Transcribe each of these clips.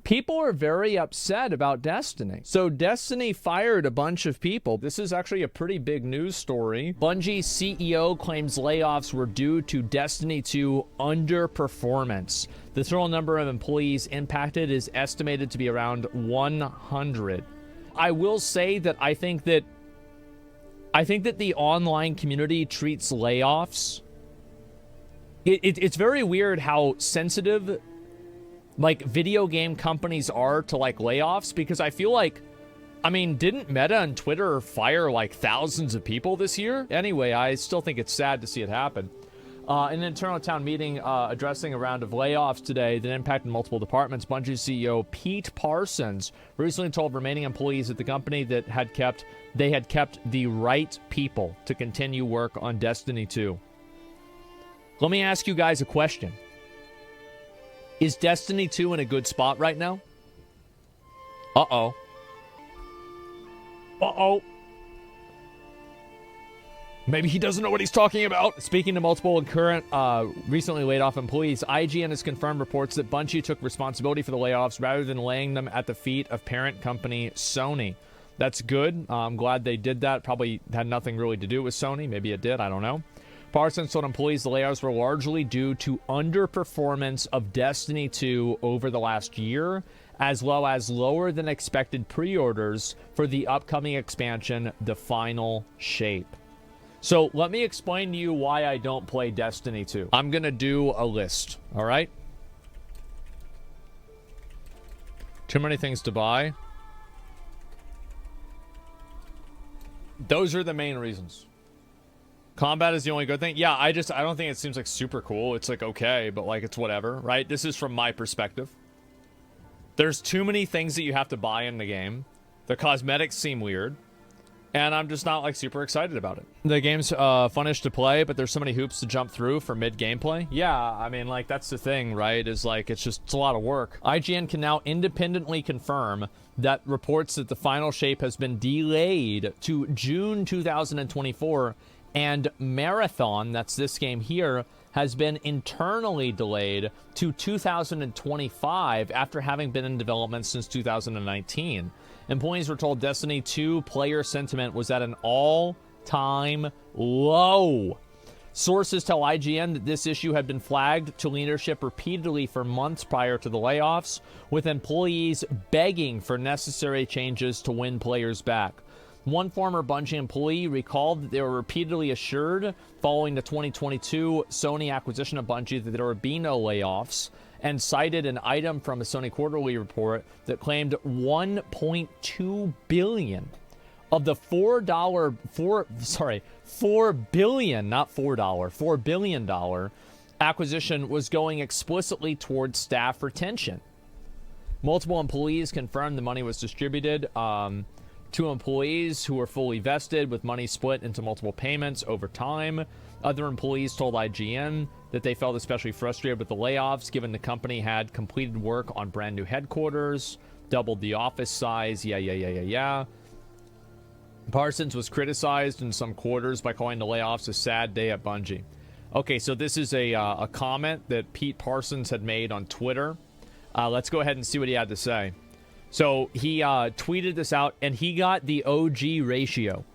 People are very upset about Destiny. So Destiny fired a bunch of people. This is actually a pretty big news story. Bungie CEO claims layoffs were due to Destiny 2 underperformance. The total number of employees impacted is estimated to be around 100. I will say that I think that the online community treats layoffs. It's very weird how sensitive like video game companies are to like layoffs, because I feel like, I mean, didn't Meta and Twitter fire like thousands of people this year? Anyway, I still think it's sad to see it happen. In an internal town meeting addressing a round of layoffs today that impacted multiple departments, Bungie CEO Pete Parsons recently told remaining employees at the company that they had kept the right people to continue work on Destiny 2. Let me ask you guys a question. Is Destiny 2 in a good spot right now? Uh-oh. Uh-oh. Maybe he doesn't know what he's talking about. Speaking to multiple and current recently laid off employees, IGN has confirmed reports that Bungie took responsibility for the layoffs rather than laying them at the feet of parent company Sony. That's good. I'm glad they did that. Probably had nothing really to do with Sony. Maybe it did. I don't know. Parsons told employees the layoffs were largely due to underperformance of Destiny 2 over the last year, as well as lower than expected pre-orders for the upcoming expansion, The Final Shape. So let me explain to you why I don't play Destiny 2. I'm going to do a list, all right? Too many things to buy. Those are the main reasons. Combat is the only good thing. Yeah, I don't think it seems like super cool. It's like okay, but like it's whatever, right? This is from my perspective. There's too many things that you have to buy in the game. The cosmetics seem weird, and I'm just not like super excited about it. The game's funnish to play, but there's so many hoops to jump through for mid gameplay. Yeah, I mean like that's the thing, right? Is like it's a lot of work. IGN can now independently confirm that reports that The Final Shape has been delayed to June 2024. And Marathon, that's this game here, has been internally delayed to 2025 after having been in development since 2019. Employees were told Destiny 2 player sentiment was at an all-time low. Sources tell IGN that this issue had been flagged to leadership repeatedly for months prior to the layoffs, with employees begging for necessary changes to win players back. One former Bungie employee recalled that they were repeatedly assured following the 2022 Sony acquisition of Bungie that there would be no layoffs, and cited an item from a Sony quarterly report that claimed $1.2 billion of the $4 billion, not $4, $4 billion acquisition was going explicitly towards staff retention. Multiple employees confirmed the money was distributed to employees who were fully vested, with money split into multiple payments over time. Other employees told IGN that they felt especially frustrated with the layoffs, given the company had completed work on brand new headquarters, doubled the office size, yeah. Parsons was criticized in some quarters by calling the layoffs a sad day at Bungie. Okay, so this is a comment that Pete Parsons had made on Twitter. Let's go ahead and see what he had to say. So he tweeted this out, and he got the OG ratio.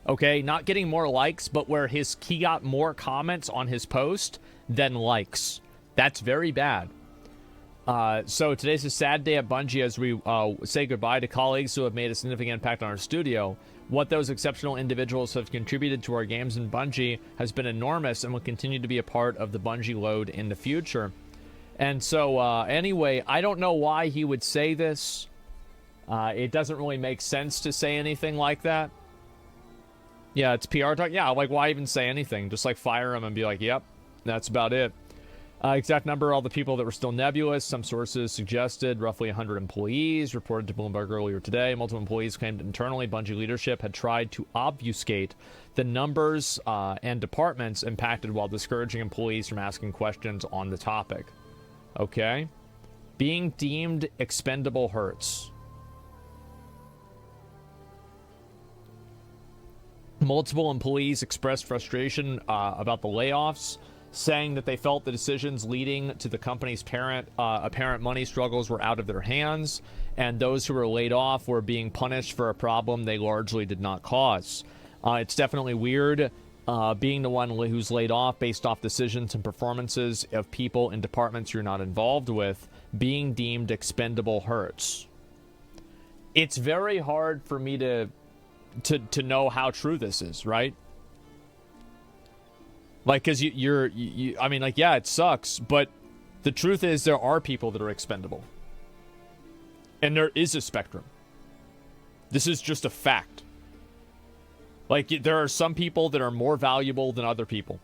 Okay, not getting more likes, but where he got more comments on his post than likes. That's very bad. So today's a sad day at Bungie as we say goodbye to colleagues who have made a significant impact on our studio. What those exceptional individuals have contributed to our games in Bungie has been enormous and will continue to be a part of the Bungie load in the future. And so, anyway, I don't know why he would say this. It doesn't really make sense to say anything like that. Yeah, it's PR talk. Yeah, like, why even say anything? Just, like, fire him and be like, yep, that's about it. Exact number of all the people that were still nebulous. Some sources suggested roughly 100 employees, reported to Bloomberg earlier today. Multiple employees claimed internally Bungie leadership had tried to obfuscate the numbers and departments impacted while discouraging employees from asking questions on the topic. Okay? Being deemed expendable hurts. Multiple employees expressed frustration about the layoffs, saying that they felt the decisions leading to the company's apparent money struggles were out of their hands, and those who were laid off were being punished for a problem they largely did not cause. It's definitely weird being the one who's laid off based off decisions and performances of people in departments you're not involved with. Being deemed expendable hurts. It's very hard for me to know how true this is, right? Like, because I mean, like, yeah, it sucks, but the truth is there are people that are expendable. And there is a spectrum. This is just a fact. Like, there are some people that are more valuable than other people.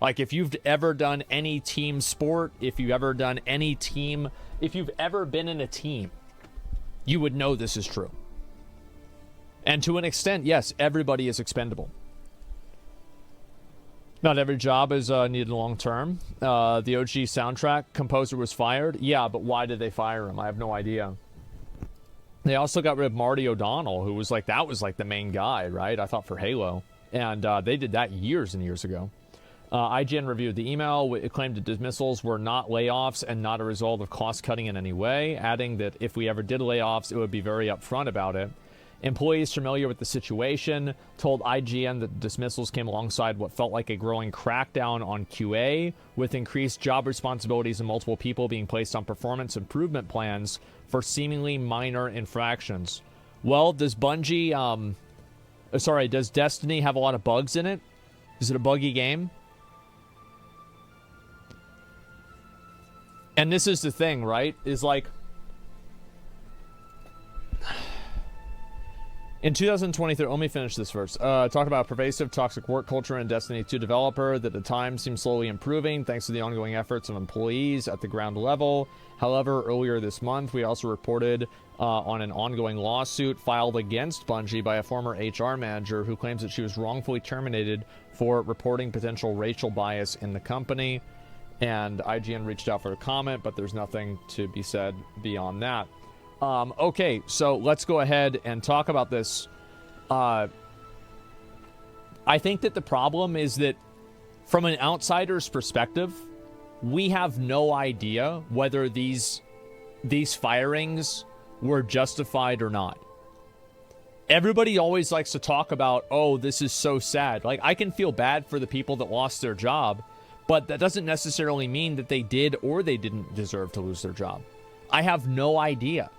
Like, if you've ever done any team sport, if you've ever been in a team, you would know this is true. And to an extent, yes, everybody is expendable. Not every job is needed long term. The OG soundtrack composer was fired. Yeah, but why did they fire him? I have no idea. They also got rid of Marty O'Donnell, who was like, that was like the main guy, right? I thought for Halo. And they did that years and years ago. IGN reviewed the email. It claimed the dismissals were not layoffs and not a result of cost cutting in any way, adding that if we ever did layoffs, it would be very upfront about it. Employees familiar with the situation told IGN that dismissals came alongside what felt like a growing crackdown on QA, with increased job responsibilities and multiple people being placed on performance improvement plans for seemingly minor infractions. Well, does Bungie, does Destiny have a lot of bugs in it? Is it a buggy game? And this is the thing, right? Is like, in 2023, let me finish this first. Talked about pervasive toxic work culture in Destiny 2 developer that at the time seemed slowly improving thanks to the ongoing efforts of employees at the ground level. However, earlier this month, we also reported on an ongoing lawsuit filed against Bungie by a former HR manager who claims that she was wrongfully terminated for reporting potential racial bias in the company. And IGN reached out for a comment, but there's nothing to be said beyond that. Okay, so let's go ahead and talk about this. I think that the problem is that from an outsider's perspective, we have no idea whether these firings were justified or not. Everybody always likes to talk about, oh, this is so sad. Like, I can feel bad for the people that lost their job, but that doesn't necessarily mean that they did or they didn't deserve to lose their job. I have no idea.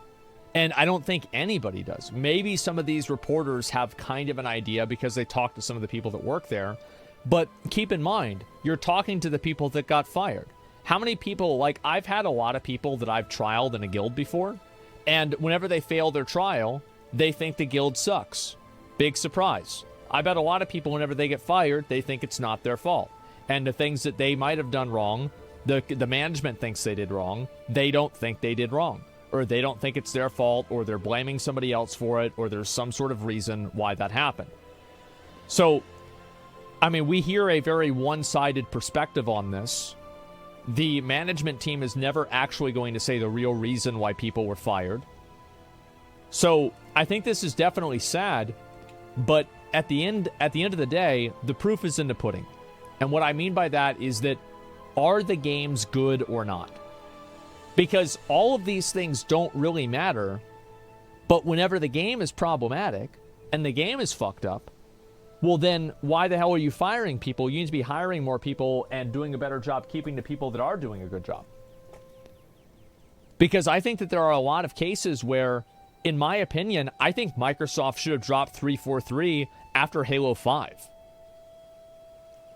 And I don't think anybody does. Maybe some of these reporters have kind of an idea because they talk to some of the people that work there. But keep in mind, you're talking to the people that got fired. How many people, like, I've had a lot of people that I've trialed in a guild before, and whenever they fail their trial, they think the guild sucks. Big surprise. I bet a lot of people, whenever they get fired, they think it's not their fault. And the things that they might have done wrong, the management thinks they did wrong, they don't think they did wrong. Or they don't think it's their fault, or they're blaming somebody else for it, or there's some sort of reason why that happened. So, I mean, we hear a very one-sided perspective on this. The management team is never actually going to say the real reason why people were fired. So, I think this is definitely sad, but at the end of the day, the proof is in the pudding. And what I mean by that is that, are the games good or not? Because all of these things don't really matter, but whenever the game is problematic and the game is fucked up, well then, why the hell are you firing people? You need to be hiring more people and doing a better job keeping the people that are doing a good job. Because I think that there are a lot of cases where, in my opinion, I think Microsoft should have dropped 343 after Halo 5.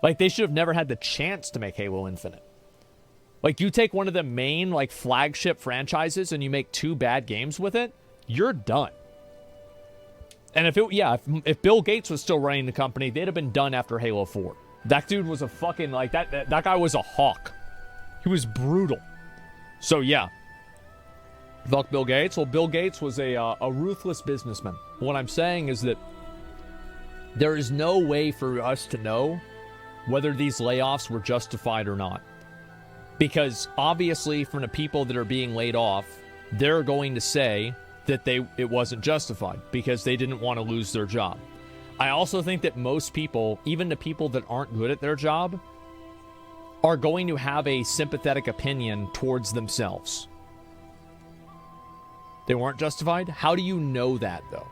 Like, they should have never had the chance to make Halo Infinite. Like, you take one of the main, like, flagship franchises and you make 2 bad games with it, you're done. And if Bill Gates was still running the company, they'd have been done after Halo 4. That dude was a fucking, like, that guy was a hawk. He was brutal. So, yeah. Fuck Bill Gates. Well, Bill Gates was a ruthless businessman. What I'm saying is that there is no way for us to know whether these layoffs were justified or not. Because obviously, from the people that are being laid off, they're going to say that it wasn't justified because they didn't want to lose their job. I also think that most people, even the people that aren't good at their job, are going to have a sympathetic opinion towards themselves. They weren't justified? How do you know that, though?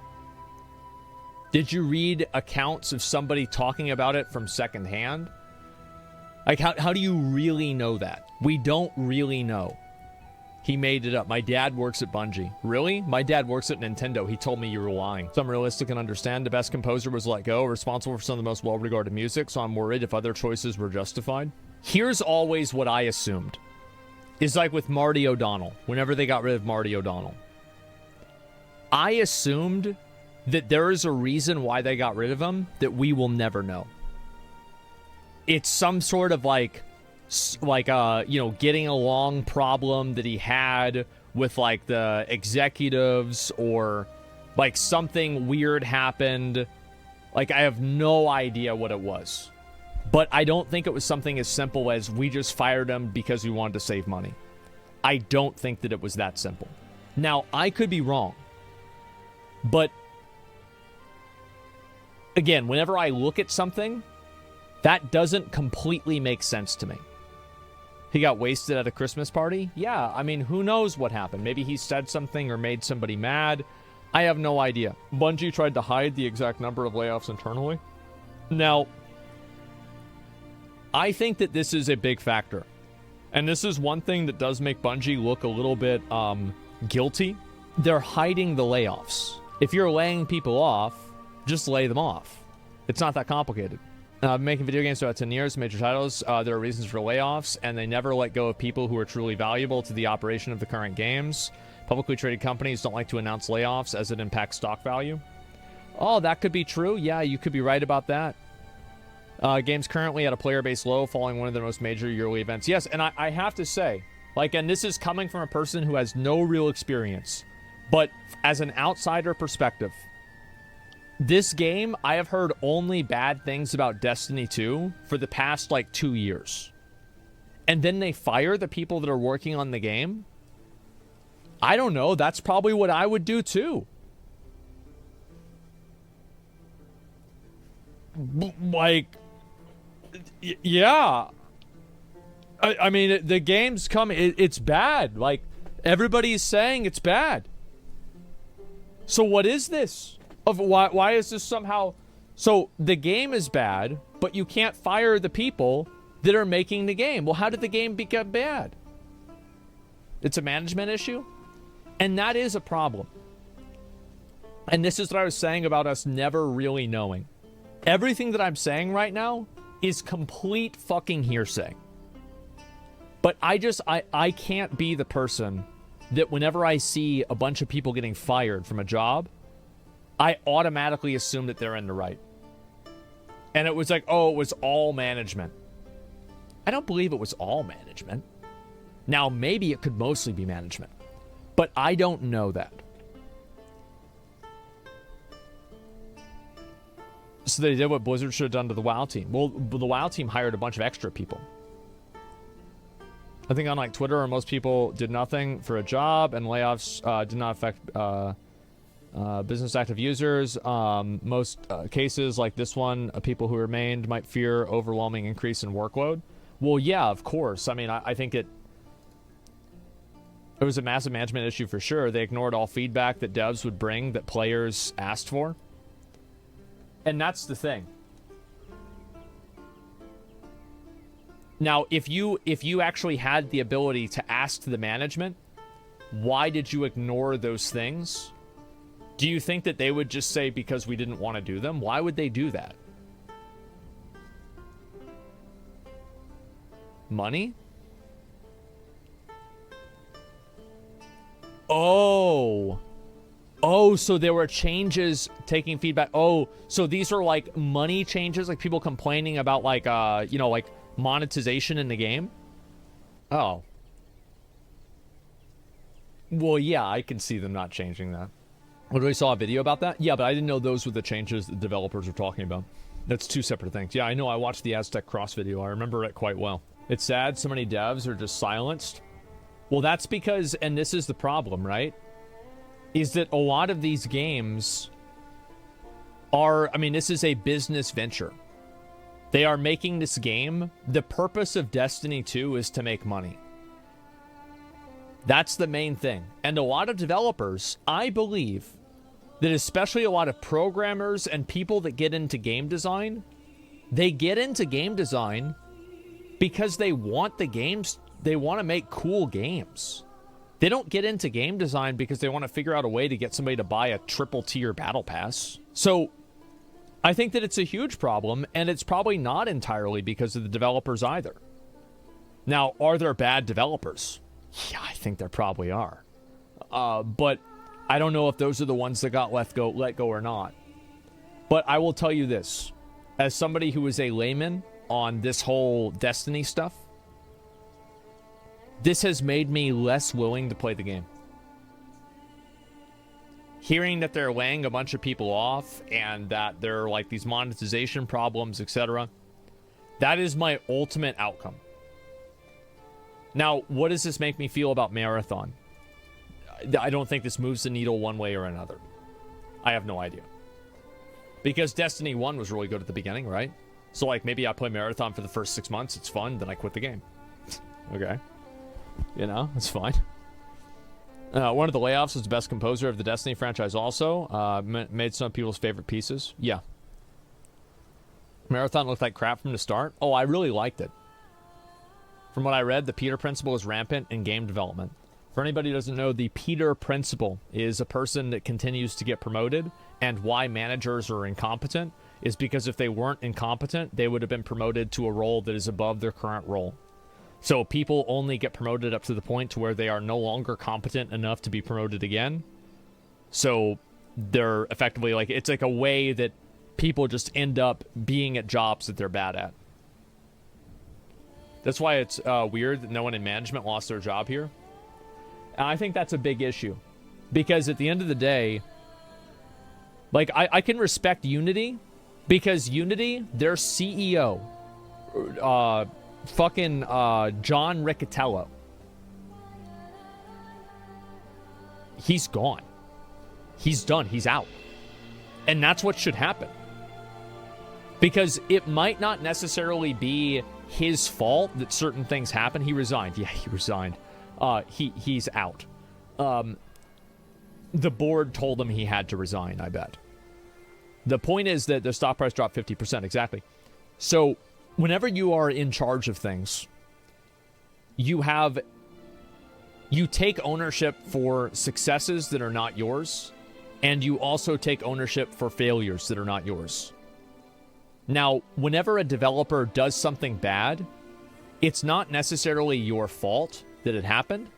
Did you read accounts of somebody talking about it from secondhand? Like, how do you really know that? We don't really know. He made it up. My dad works at Bungie. Really? My dad works at Nintendo. He told me you were lying. So I'm realistic and understand the best composer was let go, responsible for some of the most well-regarded music, so I'm worried if other choices were justified. Here's always what I assumed. Is like with Marty O'Donnell, whenever they got rid of Marty O'Donnell. I assumed that there is a reason why they got rid of him that we will never know. It's some sort of like getting along problem that he had with like the executives, or like something weird happened. Like, I have no idea what it was. But I don't think it was something as simple as we just fired him because we wanted to save money. I don't think that it was that simple. Now, I could be wrong. But again, whenever I look at something, that doesn't completely make sense to me. He got wasted at a Christmas party? Yeah, I mean, who knows what happened? Maybe he said something or made somebody mad. I have no idea. Bungie tried to hide the exact number of layoffs internally. Now, I think that this is a big factor. And this is one thing that does make Bungie look a little bit guilty. They're hiding the layoffs. If you're laying people off, just lay them off. It's not that complicated. Making video games for about 10 years, major titles, there are reasons for layoffs, and they never let go of people who are truly valuable to the operation of the current games. Publicly traded companies don't like to announce layoffs as it impacts stock value. Oh, that could be true. Yeah, you could be right about that. Games currently at a player base low, following one of the most major yearly events. Yes, and I have to say, like, and this is coming from a person who has no real experience, but as an outsider perspective, this game, I have heard only bad things about Destiny 2 for the past, like, 2 years. And then they fire the people that are working on the game? I don't know. That's probably what I would do, too. Like, yeah. I mean, the game's coming. It's bad. Like, everybody's saying it's bad. So what is this? Why is this somehow... So the game is bad, but you can't fire the people that are making the game. Well, how did the game become bad? It's a management issue? And that is a problem. And this is what I was saying about us never really knowing. Everything that I'm saying right now is complete fucking hearsay. But I can't be the person that whenever I see a bunch of people getting fired from a job, I automatically assume that they're in the right. And it was like, oh, it was all management. I don't believe it was all management. Now, maybe it could mostly be management. But I don't know that. So they did what Blizzard should have done to the WoW team. Well, the WoW team hired a bunch of extra people. I think on like Twitter, most people did nothing for a job, and layoffs did not affect business active users. Most cases like this one, people who remained might fear overwhelming increase in workload. Well, yeah, of course. I mean, I think it was a massive management issue for sure. They ignored all feedback that devs would bring that players asked for. And that's the thing. Now, if you actually had the ability to ask the management, why did you ignore those things? Do you think that they would just say because we didn't want to do them? Why would they do that? Money? Oh, so there were changes taking feedback. Oh, so these are like money changes, like people complaining about like, like monetization in the game? Oh. Well, yeah, I can see them not changing that. We saw a video about that? Yeah, but I didn't know those were the changes the developers were talking about. That's two separate things. Yeah, I know. I watched the Aztec Cross video. I remember it quite well. It's sad so many devs are just silenced. Well, that's because, and this is the problem, right? Is that a lot of these games are, I mean, this is a business venture. They are making this game. The purpose of Destiny 2 is to make money. That's the main thing. And a lot of developers, I believe, that especially a lot of programmers and people that get into game design, they get into game design because they want the games, they want to make cool games. They don't get into game design because they want to figure out a way to get somebody to buy a triple tier battle pass. So I think that it's a huge problem, and it's probably not entirely because of the developers either. Now, are there bad developers? Yeah, I think there probably are. But I don't know if those are the ones that got let go or not. But I will tell you this. As somebody who is a layman on this whole Destiny stuff, this has made me less willing to play the game. Hearing that they're laying a bunch of people off and that there are like these monetization problems, etc., that is my ultimate outcome. Now, what does this make me feel about Marathon? I don't think this moves the needle one way or another. I have no idea. Because Destiny 1 was really good at the beginning, right? So, like, maybe I play Marathon for the first 6 months, it's fun, then I quit the game. Okay. You know, it's fine. One of the layoffs was the best composer of the Destiny franchise also. Made some people's favorite pieces. Yeah. Marathon looked like crap from the start. Oh, I really liked it. From what I read, the Peter Principle is rampant in game development. For anybody who doesn't know, the Peter Principle is a person that continues to get promoted, and why managers are incompetent is because if they weren't incompetent, they would have been promoted to a role that is above their current role. So people only get promoted up to the point to where they are no longer competent enough to be promoted again. So they're effectively like, it's like a way that people just end up being at jobs that they're bad at. That's why it's weird that no one in management lost their job here. And I think that's a big issue. Because at the end of the day, like, I can respect Unity, because Unity, their CEO, John Riccatello, he's gone. He's done. He's out. And that's what should happen. Because it might not necessarily be his fault that certain things happen. He resigned. Yeah, he resigned. He's out. The board told him he had to resign, I bet. The point is that the stock price dropped 50%, exactly. So, whenever you are in charge of things, you take ownership for successes that are not yours, and you also take ownership for failures that are not yours. Now, whenever a developer does something bad, it's not necessarily your fault that it happened,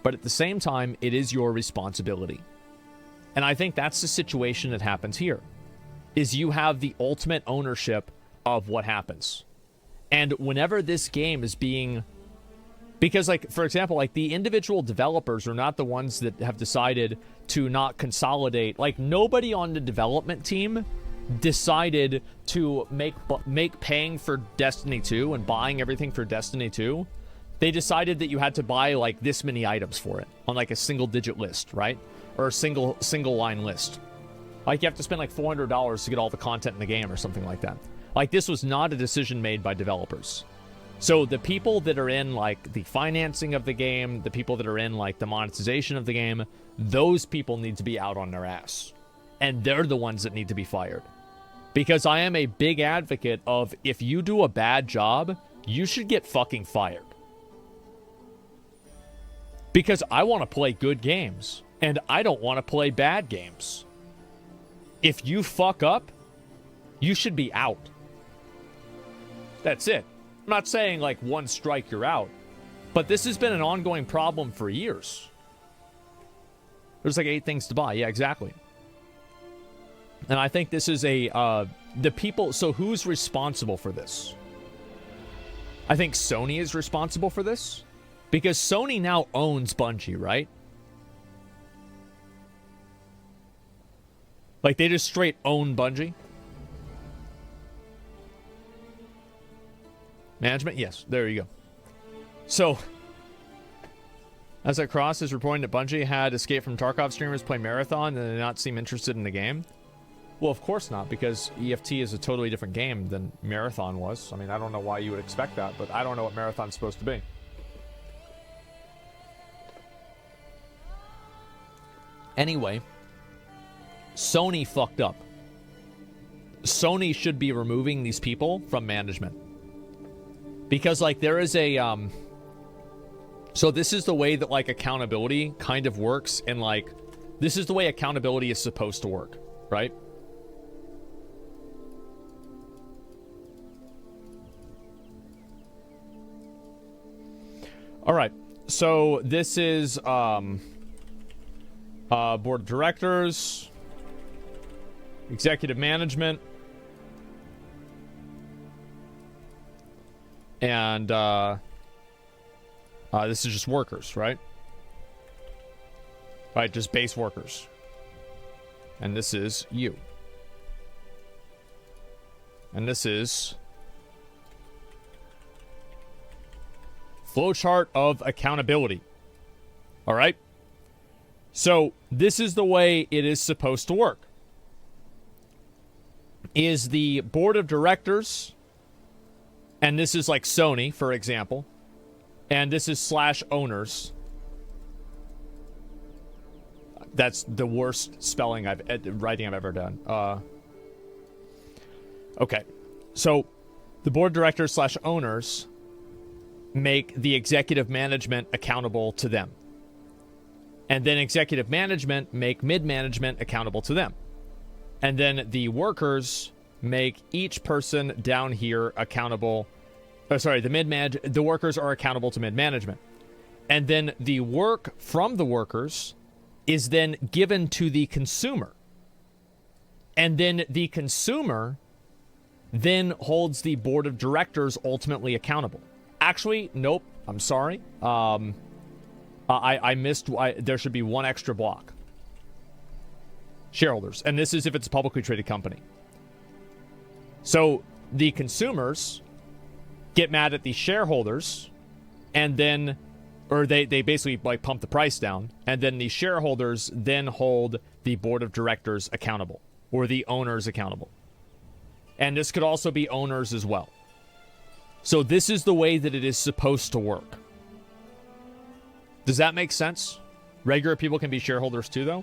but at the same time, it is your responsibility. And I think that's the situation that happens here, is you have the ultimate ownership of what happens. And whenever this game is being... Because, like, for example, like, the individual developers are not the ones that have decided to not consolidate. Like, nobody on the development team decided to make paying for Destiny 2 and buying everything for Destiny 2. They decided that you had to buy, like, this many items for it on, like, a single-digit list, right? Or a single-line list. Like, you have to spend, like, $400 to get all the content in the game or something like that. Like, this was not a decision made by developers. So the people that are in, like, the financing of the game, the people that are in, like, the monetization of the game, those people need to be out on their ass. And they're the ones that need to be fired. Because I am a big advocate of, if you do a bad job, you should get fucking fired. Because I want to play good games, and I don't want to play bad games. If you fuck up, you should be out. That's it. I'm not saying, like, one strike, you're out. But this has been an ongoing problem for years. There's, like, 8 things to buy. Yeah, exactly. And I think this is the people... So who's responsible for this? I think Sony is responsible for this. Because Sony now owns Bungie, right? Like, they just straight own Bungie. Management? Yes, there you go. So, as I cross is reporting that Bungie had escaped from Tarkov streamers play Marathon and did not seem interested in the game. Well, of course not, because EFT is a totally different game than Marathon was. I mean, I don't know why you would expect that, but I don't know what Marathon's supposed to be. Anyway, Sony fucked up. Sony should be removing these people from management. Because, like, there is a, so this is the way that, like, accountability kind of works, and, like, this is the way accountability is supposed to work, right? All right, so this is, board of directors, executive management, and this is just workers, right? Right, just base workers. And this is you. And this is flowchart of accountability. All right? So this is the way it is supposed to work. Is the board of directors, and this is like Sony, for example, and this is / owners. That's the worst spelling writing I've ever done. Okay, so the board of directors / owners make the executive management accountable to them. And then executive management make mid-management accountable to them. And then the workers make each person down here accountable. Oh, sorry, the workers are accountable to mid-management. And then the work from the workers is then given to the consumer. And then the consumer then holds the board of directors ultimately accountable. Actually, nope. I'm sorry. I missed. There should be one extra block. Shareholders. And this is if it's a publicly traded company. So the consumers get mad at the shareholders, and then, or they basically like pump the price down, and then the shareholders then hold the board of directors accountable, or the owners accountable. And this could also be owners as well. So this is the way that it is supposed to work. Does that make sense? Regular people can be shareholders too, though?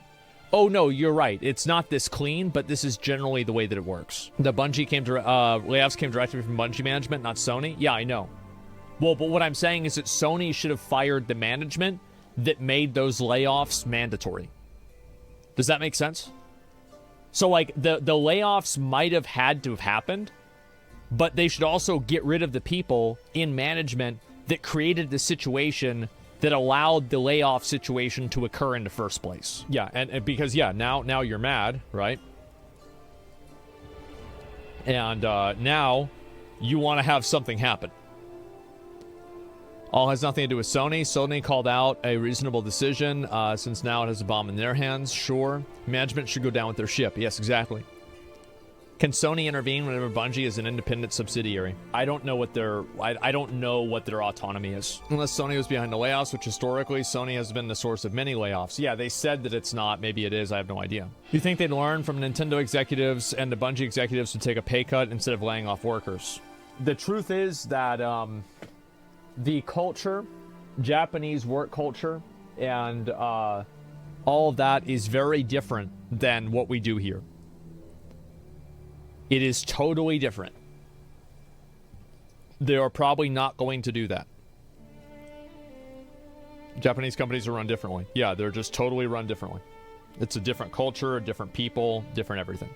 Oh, no, you're right. It's not this clean, but this is generally the way that it works. The Bungie layoffs came directly from Bungie management, not Sony? Yeah, I know. Well, but what I'm saying is that Sony should have fired the management that made those layoffs mandatory. Does that make sense? So, like, the layoffs might have had to have happened, but they should also get rid of the people in management that created the situation that allowed the layoff situation to occur in the first place. Yeah, and because, yeah, now you're mad, right? And now you want to have something happen. All has nothing to do with Sony. Sony called out a reasonable decision since now it has a bomb in their hands. Sure. Management should go down with their ship. Yes, exactly. Can Sony intervene whenever Bungie is an independent subsidiary? I don't know what their I don't know what their autonomy is. Unless Sony was behind the layoffs, which historically Sony has been the source of many layoffs. Yeah, they said that it's not. Maybe it is. I have no idea. You think they'd learn from Nintendo executives and the Bungie executives to take a pay cut instead of laying off workers? The truth is that the culture, Japanese work culture, and all of that is very different than what we do here. It is totally different. They are probably not going to do that. Japanese companies are run differently. Yeah, they're just totally run differently. It's a different culture, different people, different everything.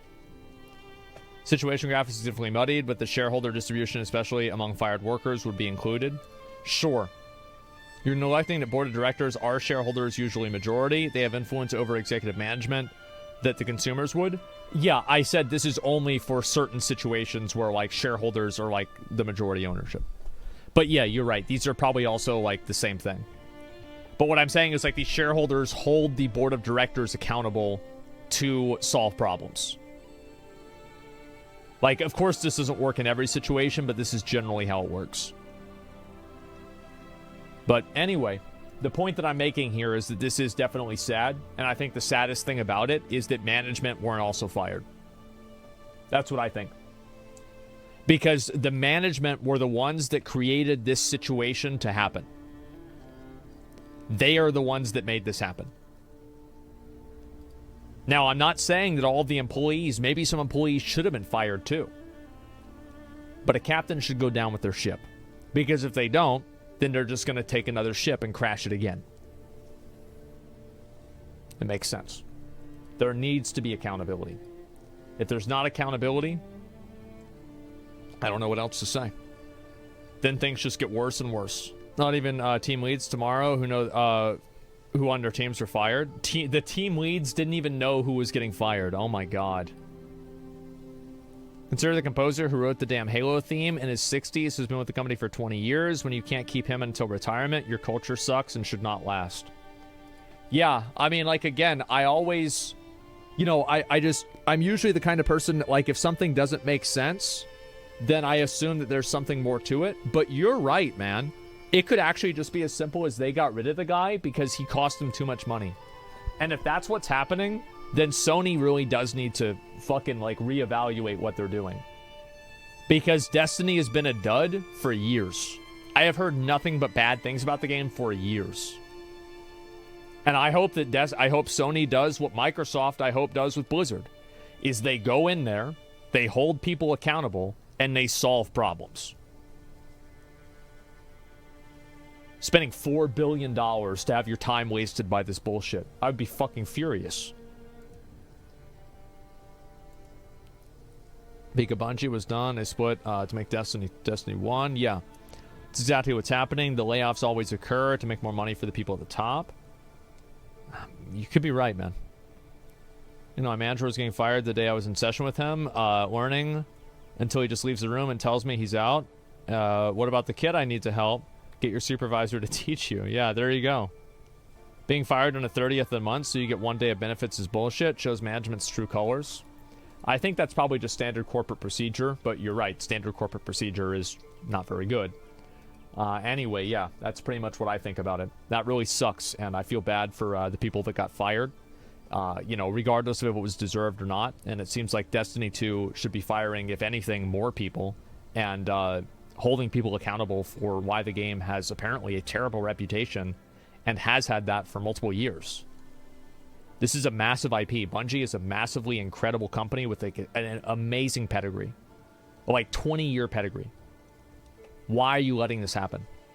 Situation graphics is significantly muddied, but the shareholder distribution, especially among fired workers, would be included. Sure. You're neglecting that board of directors are shareholders, usually majority. They have influence over executive management that the consumers would. Yeah, I said this is only for certain situations where, like, shareholders are, like, the majority ownership. But yeah, you're right. These are probably also, like, the same thing. But what I'm saying is, like, the shareholders hold the board of directors accountable to solve problems. Like, of course, this doesn't work in every situation, but this is generally how it works. But anyway, the point that I'm making here is that this is definitely sad, and I think the saddest thing about it is that management weren't also fired. That's what I think. Because the management were the ones that created this situation to happen. They are the ones that made this happen. Now, I'm not saying that all of the employees, maybe some employees should have been fired too. But a captain should go down with their ship. Because if they don't, then they're just going to take another ship and crash it again. It makes sense. There needs to be accountability. If there's not accountability, I don't know what else to say. Then things just get worse and worse. Not even team leads tomorrow who on their teams were fired. The team leads didn't even know who was getting fired. Oh my god. Consider the composer who wrote the damn Halo theme in his 60s, who's been with the company for 20 years. When you can't keep him until retirement, your culture sucks and should not last. Yeah, I mean, like, again, I always, you know, I'm usually the kind of person that, like, if something doesn't make sense, then I assume that there's something more to it. But you're right, man. It could actually just be as simple as they got rid of the guy because he cost them too much money. And if that's what's happening, then Sony really does need to fucking, like, reevaluate what they're doing. Because Destiny has been a dud for years. I have heard nothing but bad things about the game for years. And I hope that I hope Sony does what Microsoft, I hope, does with Blizzard. Is they go in there, they hold people accountable, and they solve problems. Spending $4 billion to have your time wasted by this bullshit. I would be fucking furious. Vika Bungie was done. They split to make Destiny 1. Yeah. It's exactly what's happening. The layoffs always occur to make more money for the people at the top. You could be right, man. You know, my manager was getting fired the day I was in session with him, learning until he just leaves the room and tells me he's out. What about the kid I need to help? Get your supervisor to teach you. Yeah, there you go. Being fired on the 30th of the month so you get 1 day of benefits is bullshit. Shows management's true colors. I think that's probably just standard corporate procedure, but you're right. Standard corporate procedure is not very good. Anyway, yeah, that's pretty much what I think about it. That really sucks, and I feel bad for the people that got fired, you know, regardless of if it was deserved or not. And it seems like Destiny 2 should be firing, if anything, more people, and holding people accountable for why the game has apparently a terrible reputation and has had that for multiple years. This is a massive IP. Bungie is a massively incredible company with an amazing pedigree. Like 20-year pedigree. Why are you letting this happen?